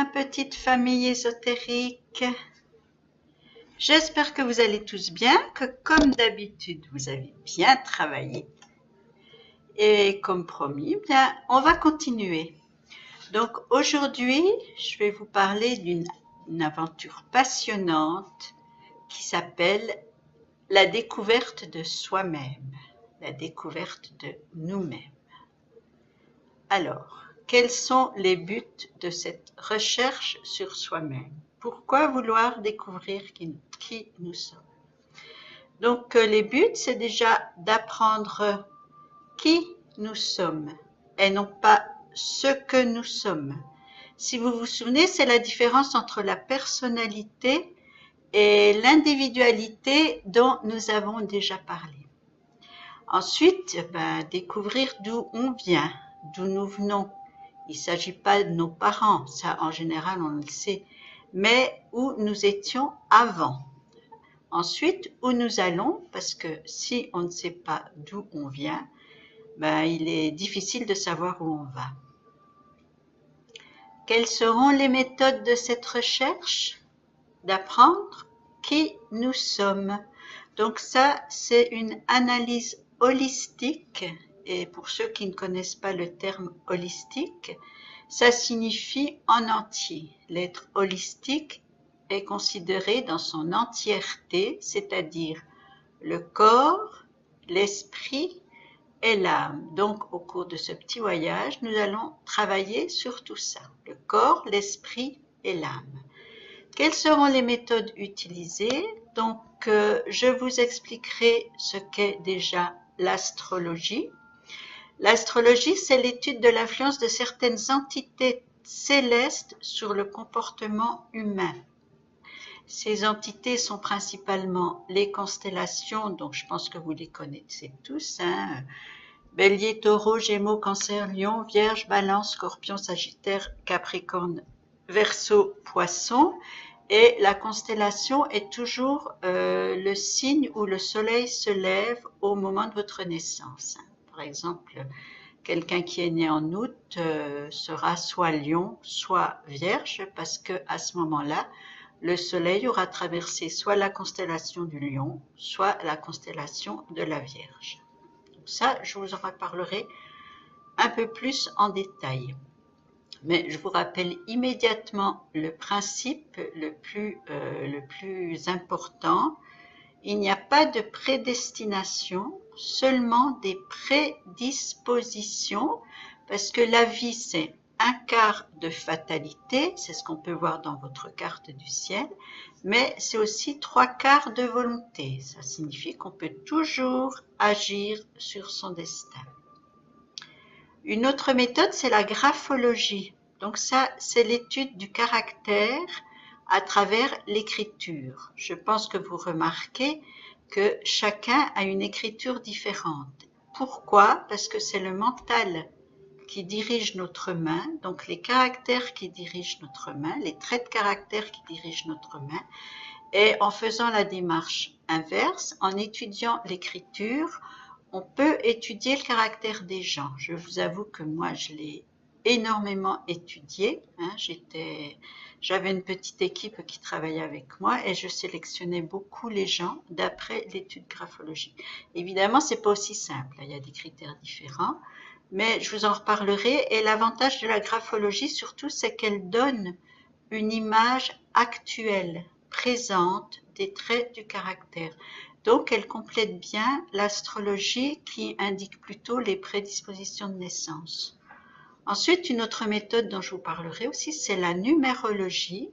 ma petite famille ésotérique. J'espère que vous allez tous bien, que comme d'habitude, vous avez bien travaillé. Et comme promis, bien, on va continuer. Donc aujourd'hui, je vais vous parler d'une aventure passionnante qui s'appelle la découverte de soi-même, la découverte de nous-mêmes. Alors, quels sont les buts de cette recherche sur soi-même? Pourquoi vouloir découvrir qui nous sommes? Donc, les buts, c'est déjà d'apprendre qui nous sommes et non pas ce que nous sommes. Si vous vous souvenez, c'est la différence entre la personnalité et l'individualité dont nous avons déjà parlé. Ensuite, découvrir d'où on vient, d'où nous venons. Il ne s'agit pas de nos parents, ça en général on le sait, mais où nous étions avant. Ensuite, où nous allons, parce que si on ne sait pas d'où on vient, il est difficile de savoir où on va. Quelles seront les méthodes de cette recherche? D'apprendre qui nous sommes. Donc ça, c'est une analyse holistique. Et pour ceux qui ne connaissent pas le terme holistique, ça signifie en entier. L'être holistique est considéré dans son entièreté, c'est-à-dire le corps, l'esprit et l'âme. Donc, au cours de ce petit voyage, nous allons travailler sur tout ça, le corps, l'esprit et l'âme. Quelles seront les méthodes utilisées? Donc, je vous expliquerai ce qu'est déjà l'astrologie. L'astrologie, c'est l'étude de l'influence de certaines entités célestes sur le comportement humain. Ces entités sont principalement les constellations, donc je pense que vous les connaissez tous, Bélier, Taureau, Gémeaux, Cancer, Lion, Vierge, Balance, Scorpion, Sagittaire, Capricorne, Verseau, Poisson. Et la constellation est toujours le signe où le soleil se lève au moment de votre naissance. Par exemple, quelqu'un qui est né en août sera soit Lion, soit Vierge, parce qu'à ce moment-là, le soleil aura traversé soit la constellation du Lion, soit la constellation de la Vierge. Donc ça, je vous en reparlerai un peu plus en détail. Mais je vous rappelle immédiatement le principe le plus important. Il n'y a pas de prédestination, seulement des prédispositions, parce que la vie, c'est un quart de fatalité, c'est ce qu'on peut voir dans votre carte du ciel, mais c'est aussi 3/4 de volonté. Ça signifie qu'on peut toujours agir sur son destin. Une autre méthode, c'est la graphologie. Donc ça, c'est l'étude du caractère à travers l'écriture. Je pense que vous remarquez que chacun a une écriture différente. Pourquoi? Parce que c'est le mental qui dirige notre main, donc les caractères qui dirigent notre main, les traits de caractère qui dirigent notre main. Et en faisant la démarche inverse, en étudiant l'écriture, on peut étudier le caractère des gens. Je vous avoue que moi, je l'ai énormément étudié. J'avais une petite équipe qui travaillait avec moi et je sélectionnais beaucoup les gens d'après l'étude graphologique. Évidemment, c'est pas aussi simple. Il y a des critères différents, mais je vous en reparlerai. Et l'avantage de la graphologie, surtout, c'est qu'elle donne une image actuelle, présente des traits du caractère. Donc, elle complète bien l'astrologie qui indique plutôt les prédispositions de naissance. Ensuite, une autre méthode dont je vous parlerai aussi, c'est la numérologie.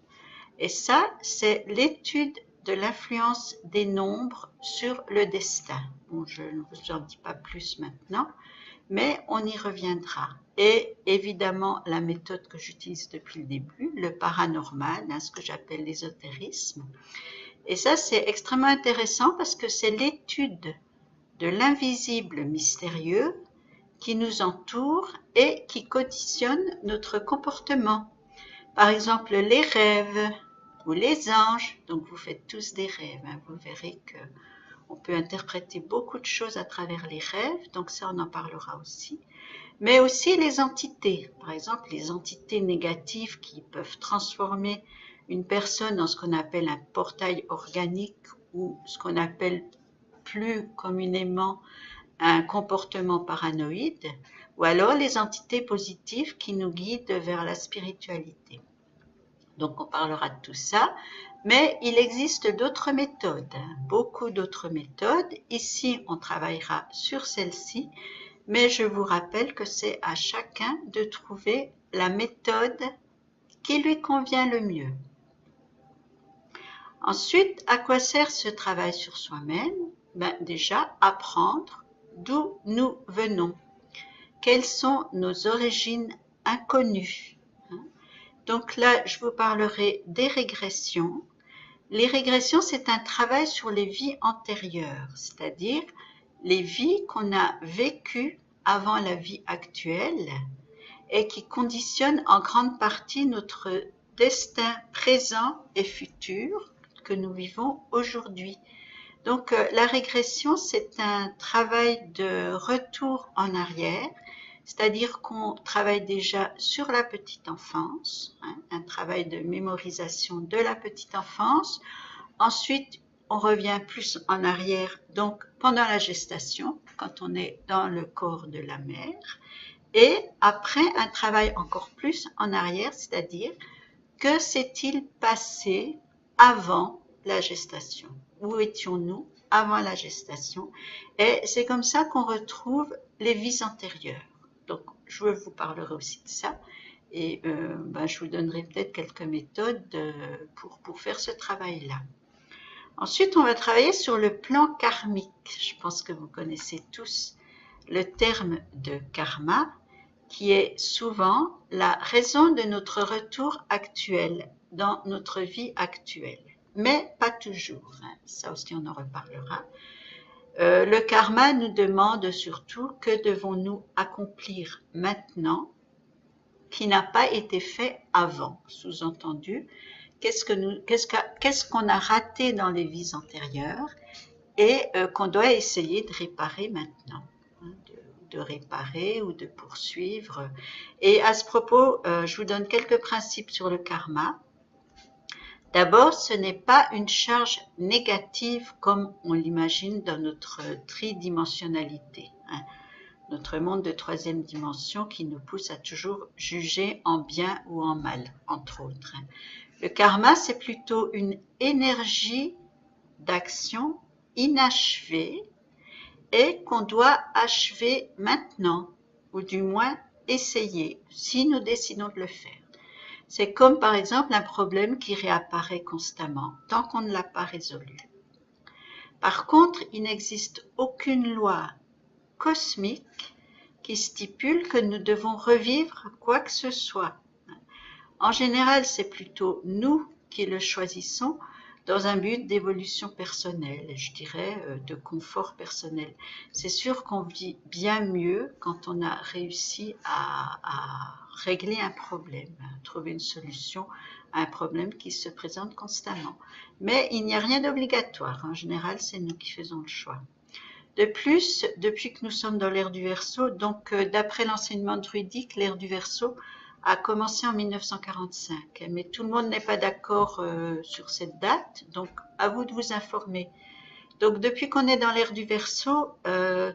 Et ça, c'est l'étude de l'influence des nombres sur le destin. Bon, je ne vous en dis pas plus maintenant, mais on y reviendra. Et évidemment, la méthode que j'utilise depuis le début, le paranormal, ce que j'appelle l'ésotérisme. Et ça, c'est extrêmement intéressant parce que c'est l'étude de l'invisible mystérieux qui nous entoure et qui conditionne notre comportement. Par exemple, les rêves ou les anges. Donc, vous faites tous des rêves. Vous verrez que On peut interpréter beaucoup de choses à travers les rêves, donc ça on en parlera aussi. Mais aussi les entités, par exemple les entités négatives qui peuvent transformer une personne dans ce qu'on appelle un portail organique ou ce qu'on appelle plus communément un comportement paranoïde, ou alors les entités positives qui nous guident vers la spiritualité. Donc on parlera de tout ça, mais il existe d'autres méthodes, beaucoup d'autres méthodes. Ici, on travaillera sur celle-ci, mais je vous rappelle que c'est à chacun de trouver la méthode qui lui convient le mieux. Ensuite, à quoi sert ce travail sur soi-même? Déjà, apprendre d'où nous venons, quelles sont nos origines inconnues. Donc là, je vous parlerai des régressions. Les régressions, c'est un travail sur les vies antérieures, c'est-à-dire les vies qu'on a vécues avant la vie actuelle et qui conditionnent en grande partie notre destin présent et futur que nous vivons aujourd'hui. Donc la régression, c'est un travail de retour en arrière, c'est-à-dire qu'on travaille déjà sur la petite enfance, un travail de mémorisation de la petite enfance. Ensuite, on revient plus en arrière, donc pendant la gestation, quand on est dans le corps de la mère. Et après, un travail encore plus en arrière, c'est-à-dire que s'est-il passé avant la gestation? Où étions-nous avant la gestation? Et c'est comme ça qu'on retrouve les vies antérieures. Donc, je vous parlerai aussi de ça. Et je vous donnerai peut-être quelques méthodes pour faire ce travail-là. Ensuite, on va travailler sur le plan karmique. Je pense que vous connaissez tous le terme de karma, qui est souvent la raison de notre retour actuel dans notre vie actuelle. Mais pas toujours, ça aussi on en reparlera. Le karma nous demande surtout que devons-nous accomplir maintenant qui n'a pas été fait avant, sous-entendu, qu'est-ce qu'on a raté dans les vies antérieures et qu'on doit essayer de réparer maintenant, de réparer ou de poursuivre. Et à ce propos, je vous donne quelques principes sur le karma. D'abord, ce n'est pas une charge négative comme on l'imagine dans notre tridimensionnalité, notre monde de troisième dimension qui nous pousse à toujours juger en bien ou en mal, entre autres. Le karma, c'est plutôt une énergie d'action inachevée et qu'on doit achever maintenant, ou du moins essayer, si nous décidons de le faire. C'est comme par exemple un problème qui réapparaît constamment tant qu'on ne l'a pas résolu. Par contre, il n'existe aucune loi cosmique qui stipule que nous devons revivre quoi que ce soit. En général, c'est plutôt nous qui le choisissons dans un but d'évolution personnelle, je dirais de confort personnel. C'est sûr qu'on vit bien mieux quand on a réussi à régler un problème, à trouver une solution à un problème qui se présente constamment. Mais il n'y a rien d'obligatoire. En général, c'est nous qui faisons le choix. De plus, depuis que nous sommes dans l'ère du Verseau, donc d'après l'enseignement druidique, l'ère du Verseau a commencé en 1945, mais tout le monde n'est pas d'accord sur cette date, donc à vous de vous informer. Donc depuis qu'on est dans l'ère du Verseau,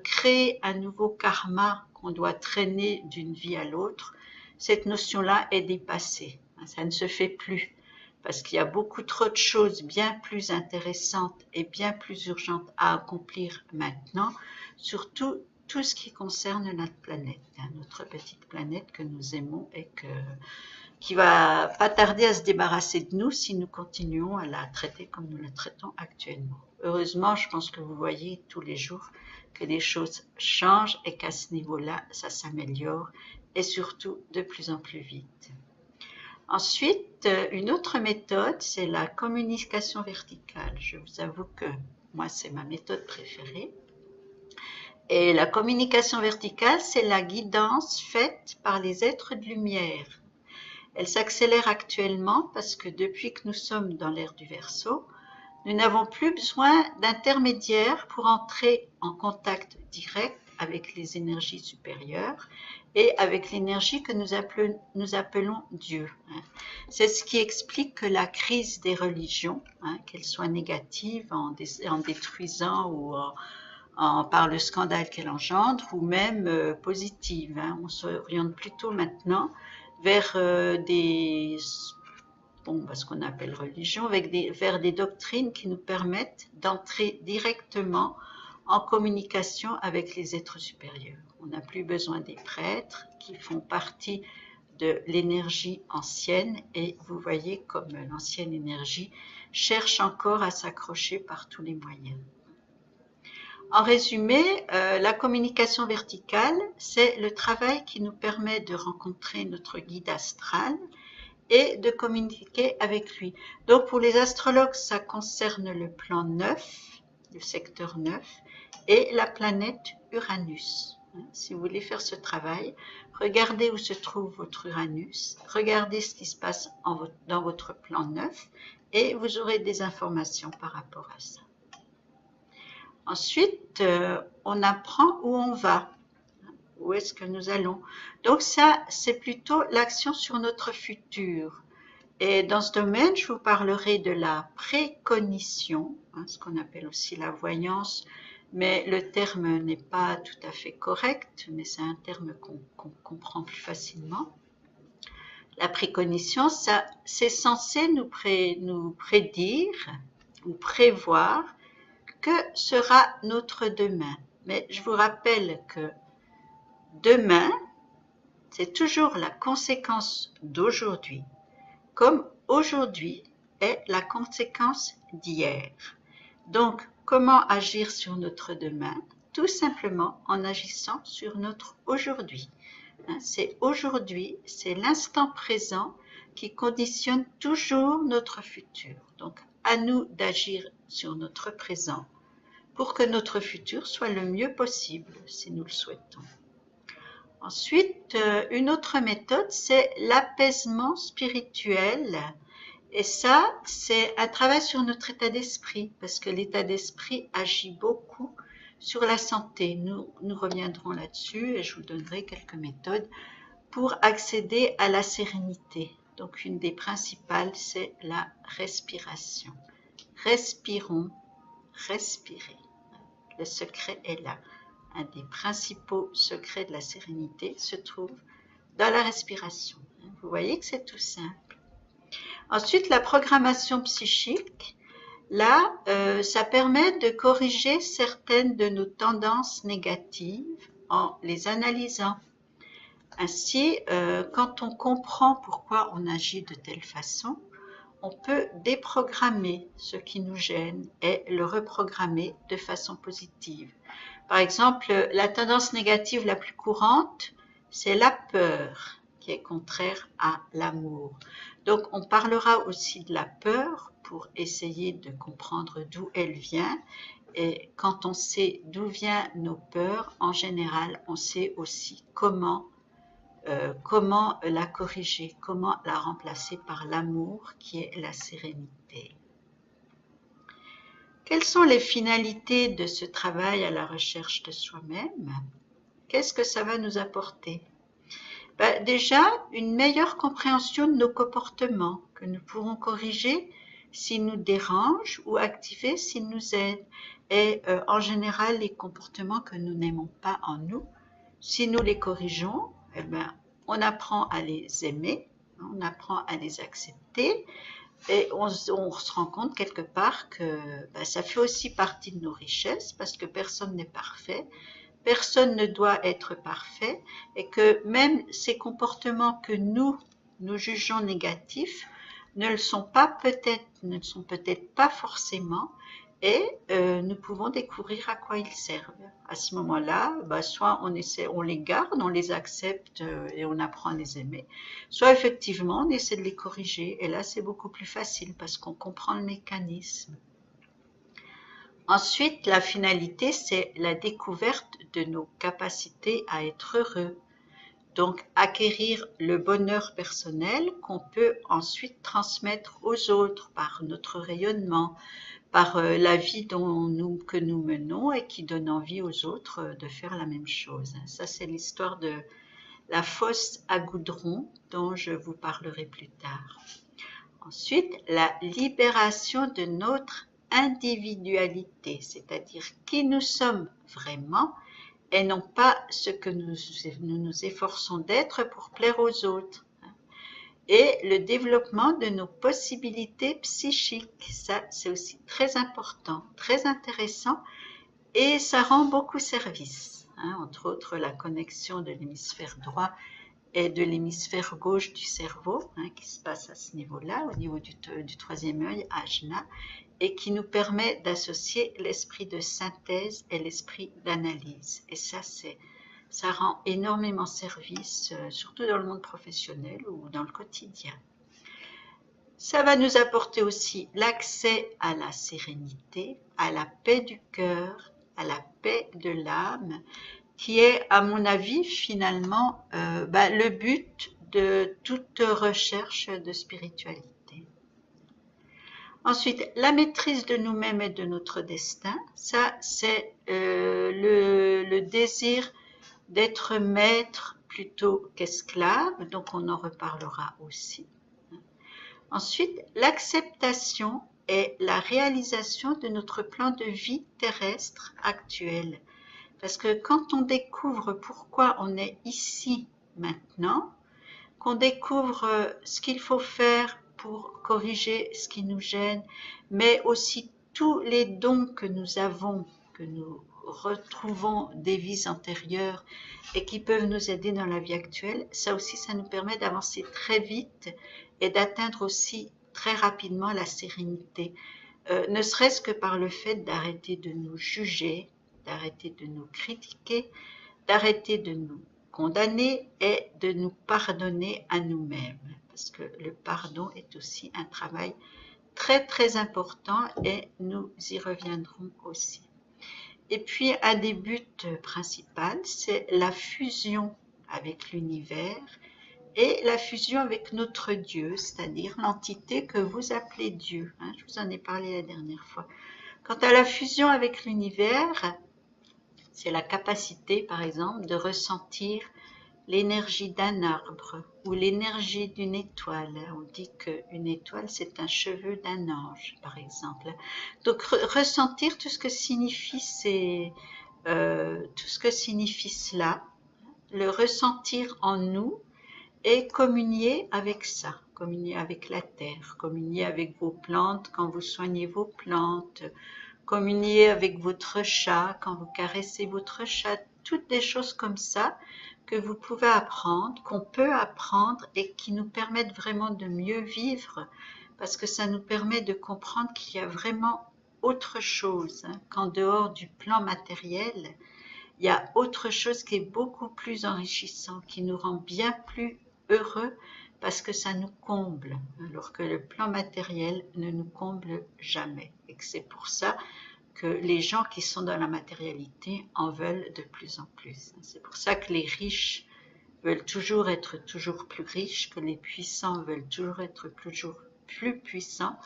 créer un nouveau karma qu'on doit traîner d'une vie à l'autre, cette notion-là est dépassée, ça ne se fait plus, parce qu'il y a beaucoup trop de choses bien plus intéressantes et bien plus urgentes à accomplir maintenant, surtout tout ce qui concerne notre planète, notre petite planète que nous aimons et qui va pas tarder à se débarrasser de nous si nous continuons à la traiter comme nous la traitons actuellement. Heureusement, je pense que vous voyez tous les jours que les choses changent et qu'à ce niveau-là, ça s'améliore et surtout de plus en plus vite. Ensuite, une autre méthode, c'est la communication verticale. Je vous avoue que moi, c'est ma méthode préférée. Et la communication verticale, c'est la guidance faite par les êtres de lumière. Elle s'accélère actuellement parce que depuis que nous sommes dans l'ère du Verseau, Nous n'avons plus besoin d'intermédiaires pour entrer en contact direct avec les énergies supérieures et avec l'énergie que nous appelons Dieu. C'est ce qui explique que la crise des religions, qu'elles soient négatives en détruisant ou par le scandale qu'elle engendre, ou même positive. On s'oriente plutôt maintenant vers ce qu'on appelle religion, vers des doctrines qui nous permettent d'entrer directement en communication avec les êtres supérieurs. On n'a plus besoin des prêtres qui font partie de l'énergie ancienne, et vous voyez comme l'ancienne énergie cherche encore à s'accrocher par tous les moyens. En résumé, la communication verticale, c'est le travail qui nous permet de rencontrer notre guide astral et de communiquer avec lui. Donc pour les astrologues, ça concerne le plan 9, le secteur 9, et la planète Uranus. Si vous voulez faire ce travail, regardez où se trouve votre Uranus, regardez ce qui se passe dans votre plan 9, et vous aurez des informations par rapport à ça. Ensuite, on apprend où on va. Où est-ce que nous allons? Donc ça, c'est plutôt l'action sur notre futur. Et dans ce domaine, je vous parlerai de la précognition, ce qu'on appelle aussi la voyance, mais le terme n'est pas tout à fait correct, mais c'est un terme qu'on comprend plus facilement. La précognition, c'est censé nous prédire ou prévoir que sera notre demain. Mais je vous rappelle que demain, c'est toujours la conséquence d'aujourd'hui, comme aujourd'hui est la conséquence d'hier. Donc, comment agir sur notre demain? Tout simplement en agissant sur notre aujourd'hui. C'est aujourd'hui, c'est l'instant présent qui conditionne toujours notre futur. Donc, à nous d'agir sur notre présent pour que notre futur soit le mieux possible, si nous le souhaitons. Ensuite, une autre méthode, c'est l'apaisement spirituel. Et ça, c'est un travail sur notre état d'esprit, parce que l'état d'esprit agit beaucoup sur la santé. Nous reviendrons là-dessus et je vous donnerai quelques méthodes pour accéder à la sérénité. Donc, une des principales, c'est la respiration. Respirons, respirez. Le secret est là. Un des principaux secrets de la sérénité se trouve dans la respiration. Vous voyez que c'est tout simple. Ensuite, la programmation psychique. Là, ça permet de corriger certaines de nos tendances négatives en les analysant. Ainsi, quand on comprend pourquoi on agit de telle façon, on peut déprogrammer ce qui nous gêne et le reprogrammer de façon positive. Par exemple, la tendance négative la plus courante, c'est la peur, qui est contraire à l'amour. Donc, on parlera aussi de la peur pour essayer de comprendre d'où elle vient. Et quand on sait d'où viennent nos peurs, en général, on sait aussi comment la corriger, comment la remplacer par l'amour qui est la sérénité. Quelles sont les finalités de ce travail à la recherche de soi-même? Qu'est-ce que ça va nous apporter? Déjà, une meilleure compréhension de nos comportements que nous pourrons corriger s'ils nous dérangent ou activer s'ils nous aident. Et en général, les comportements que nous n'aimons pas en nous, si nous les corrigeons, on apprend à les aimer, on apprend à les accepter. Et on se rend compte quelque part que ça fait aussi partie de nos richesses parce que personne n'est parfait, personne ne doit être parfait et que même ces comportements que nous jugeons négatifs ne le sont peut-être pas forcément et nous pouvons découvrir à quoi ils servent. À ce moment-là, soit on les garde, on les accepte et on apprend à les aimer, soit effectivement on essaie de les corriger et là c'est beaucoup plus facile parce qu'on comprend le mécanisme. Ensuite, la finalité, c'est la découverte de nos capacités à être heureux. Donc, acquérir le bonheur personnel qu'on peut ensuite transmettre aux autres par notre rayonnement, par la vie que nous menons et qui donne envie aux autres de faire la même chose. Ça, c'est l'histoire de la fosse à goudron dont je vous parlerai plus tard. Ensuite, la libération de notre individualité, c'est-à-dire qui nous sommes vraiment et non pas ce que nous nous efforçons d'être pour plaire aux autres. Et le développement de nos possibilités psychiques, ça c'est aussi très important, très intéressant et ça rend beaucoup service. Entre autres la connexion de l'hémisphère droit et de l'hémisphère gauche du cerveau qui se passe à ce niveau-là, au niveau du troisième œil, ajna, et qui nous permet d'associer l'esprit de synthèse et l'esprit d'analyse. Et ça rend énormément service, surtout dans le monde professionnel ou dans le quotidien. Ça va nous apporter aussi l'accès à la sérénité, à la paix du cœur, à la paix de l'âme, qui est, à mon avis, finalement, le but de toute recherche de spiritualité. Ensuite, la maîtrise de nous-mêmes et de notre destin, ça c'est le désir d'être maître plutôt qu'esclave, donc on en reparlera aussi. Ensuite, l'acceptation et la réalisation de notre plan de vie terrestre actuel. Parce que quand on découvre pourquoi on est ici maintenant, qu'on découvre ce qu'il faut faire pour corriger ce qui nous gêne, mais aussi tous les dons que nous avons, que nous retrouvons des vies antérieures et qui peuvent nous aider dans la vie actuelle, ça aussi, ça nous permet d'avancer très vite et d'atteindre aussi très rapidement la sérénité, ne serait-ce que par le fait d'arrêter de nous juger, d'arrêter de nous critiquer, d'arrêter de nous condamner et de nous pardonner à nous-mêmes. Parce que le pardon est aussi un travail très très important et nous y reviendrons aussi. Et puis un des buts principaux, c'est la fusion avec l'univers et la fusion avec notre Dieu, c'est-à-dire l'entité que vous appelez Dieu. Je vous en ai parlé la dernière fois. Quant à la fusion avec l'univers, c'est la capacité, par exemple, de ressentir l'énergie d'un arbre ou l'énergie d'une étoile. On dit qu'une étoile, c'est un cheveu d'un ange, par exemple. Donc, ressentir tout ce que signifie cela, le ressentir en nous et communier avec ça, communier avec la terre, communier avec vos plantes quand vous soignez vos plantes, communier avec votre chat quand vous caressez votre chat, toutes des choses comme ça que vous pouvez apprendre, qu'on peut apprendre et qui nous permettent vraiment de mieux vivre parce que ça nous permet de comprendre qu'il y a vraiment autre chose qu'en dehors du plan matériel. Il y a autre chose qui est beaucoup plus enrichissant, qui nous rend bien plus heureux parce que ça nous comble, alors que le plan matériel ne nous comble jamais. Et que c'est pour ça que les gens qui sont dans la matérialité en veulent de plus en plus. C'est pour ça que les riches veulent toujours être toujours plus riches, que les puissants veulent toujours être toujours plus puissants,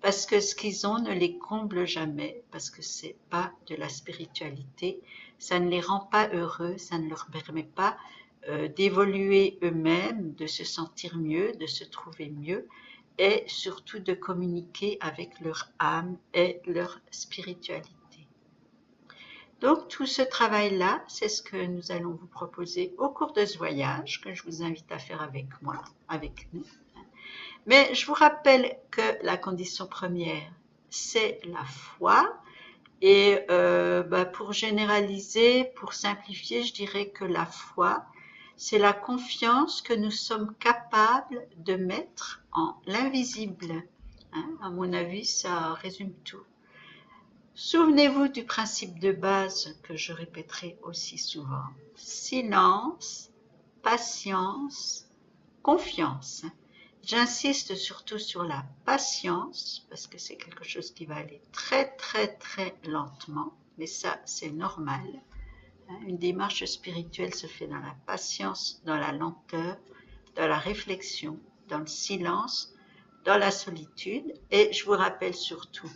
parce que ce qu'ils ont ne les comble jamais, parce que c'est pas de la spiritualité, ça ne les rend pas heureux, ça ne leur permet pas d'évoluer eux-mêmes, de se sentir mieux, de se trouver mieux, et surtout de communiquer avec leur âme et leur spiritualité. Donc tout ce travail-là, c'est ce que nous allons vous proposer au cours de ce voyage, que je vous invite à faire avec moi, avec nous. Mais je vous rappelle que la condition première, c'est la foi. Et pour généraliser, pour simplifier, je dirais que la foi, c'est la confiance que nous sommes capables de mettre en l'invisible. À mon avis, ça résume tout. Souvenez-vous du principe de base que je répéterai aussi souvent. Silence, patience, confiance. J'insiste surtout sur la patience parce que c'est quelque chose qui va aller très très très lentement, mais ça c'est normal. Une démarche spirituelle se fait dans la patience, dans la lenteur, dans la réflexion, dans le silence, dans la solitude. Et je vous rappelle surtout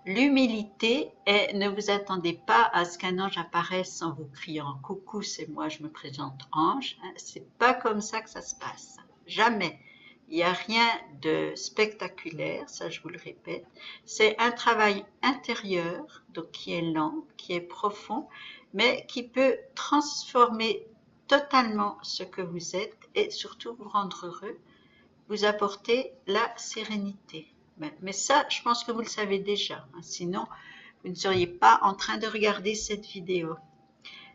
l'humilité et ne vous attendez pas à ce qu'un ange apparaisse en vous criant « Coucou, c'est moi, je me présente ange ». C'est pas comme ça que ça se passe. Jamais. Il n'y a rien de spectaculaire, ça je vous le répète. C'est un travail intérieur, donc qui est lent, qui est profond, mais qui peut transformer totalement ce que vous êtes et surtout vous rendre heureux, vous apporter la sérénité. Mais ça, je pense que vous le savez déjà, hein, sinon vous ne seriez pas en train de regarder cette vidéo.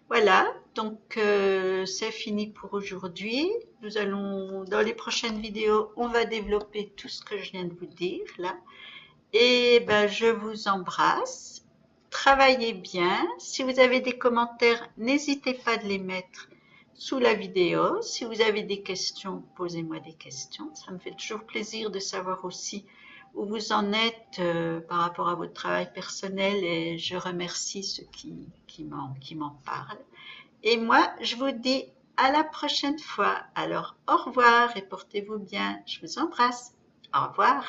Voilà, donc c'est fini pour aujourd'hui. Nous allons, dans les prochaines vidéos, on va développer tout ce que je viens de vous dire là. Et ben, je vous embrasse. Travaillez bien. Si vous avez des commentaires, n'hésitez pas de les mettre sous la vidéo. Si vous avez des questions, posez-moi des questions. Ça me fait toujours plaisir de savoir aussi où vous en êtes par rapport à votre travail personnel et je remercie ceux qui m'en parlent. Et moi, je vous dis à la prochaine fois. Alors, au revoir et portez-vous bien. Je vous embrasse. Au revoir.